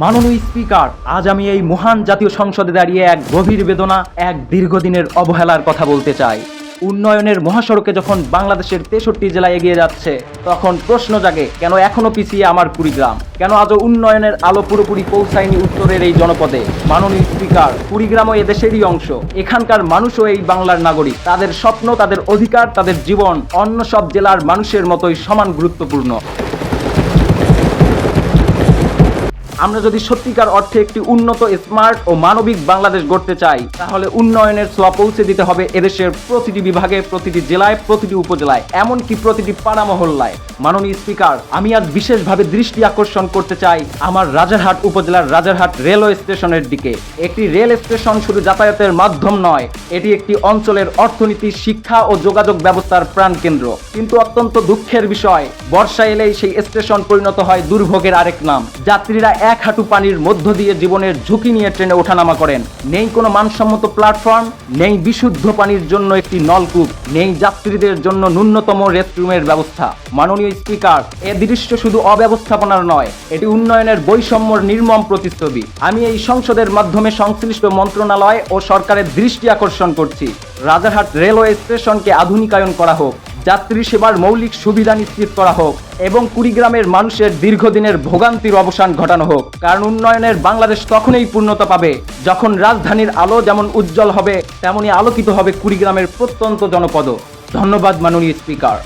মাননীয় স্পিকার, আজ আমি এই মহান জাতীয় সংসদে দাঁড়িয়ে এক গভীর বেদনা, এক দীর্ঘদিনের অবহেলার কথা বলতে চাই। উন্নয়নের মহাসড়কে যখন বাংলাদেশের 63 জেলা এগিয়ে যাচ্ছে, তখন প্রশ্ন জাগে, কেন এখনো পিছিয়ে আমার কুড়িগ্রাম? কেন আজও উন্নয়নের আলো পুরোপুরি পৌঁছায়নি উত্তরের এই জনপদে? মাননীয় স্পিকার, কুড়িগ্রামও এদেশেরই অংশ। এখানকার মানুষও এই বাংলার নাগরিক। তাদের স্বপ্ন, তাদের অধিকার, তাদের জীবন অন্য সব জেলার মানুষের মতোই সমান গুরুত্বপূর্ণ। আমরা যদি সত্যিকার অর্থে একটি উন্নত, স্মার্ট ও মানবিক বাংলাদেশ গড়তে চাই, তাহলে উন্নয়নের ছোঁয়া পৌঁছে দিতে হবে এদেশের প্রতিটি বিভাগে, প্রতিটি জেলায়, প্রতিটি উপজেলায়, এমনকি প্রতিটি পাড়া মহল্লায়। মাননীয় স্পিকার, আমি আজ বিশেষভাবে দৃষ্টি আকর্ষণ করতে চাই আমার রাজারহাট উপজেলার রাজারহাট রেলওয়ে স্টেশনের দিকে। একটি রেল স্টেশন শুধু যাতায়াতের মাধ্যম নয়, এটি একটি অঞ্চলের অর্থনীতি, শিক্ষা ও যোগাযোগ ব্যবস্থার প্রাণকেন্দ্র। কিন্তু অত্যন্ত দুঃখের বিষয়, বর্ষা এলেই সেই স্টেশন পরিণত হয় দুর্ভোগের আরেক নাম। যাত্রীরা এক হাঁটু পানির মধ্য দিয়ে জীবনের ঝুঁকি নিয়ে ট্রেনে ওঠানামা করেন। নেই কোনো মানসম্মত প্ল্যাটফর্ম, নেই বিশুদ্ধ পানির জন্য একটি নলকূপ, নেই যাত্রীদের জন্য ন্যূনতম রেস্টরুমের ব্যবস্থা। মাননীয় স্পিকার, এ দৃশ্য শুধু অব্যবস্থাপনার নয়, এটি উন্নয়নের বৈষম্যর নির্মম প্রতিচ্ছবি। আমি এই সংসদের মাধ্যমে সংশ্লিষ্ট মন্ত্রণালয় ও সরকারের দৃষ্টি আকর্ষণ করছি, রাজারহাট রেলওয়ে স্টেশনকে আধুনিকায়ন করা হোক, যাত্রী সেবার মৌলিক সুবিধা নিশ্চিত করা হোক এবং কুড়িগ্রামের মানুষের দীর্ঘদিনের ভোগান্তির অবসান ঘটানো হোক। কারণ উন্নয়নের বাংলাদেশ তখনই পূর্ণতা পাবে, যখন রাজধানীর আলো যেমন উজ্জ্বল হবে, তেমনি আলোকিত হবে কুড়িগ্রামের প্রত্যন্ত জনপদও। ধন্যবাদ মাননীয় স্পিকার।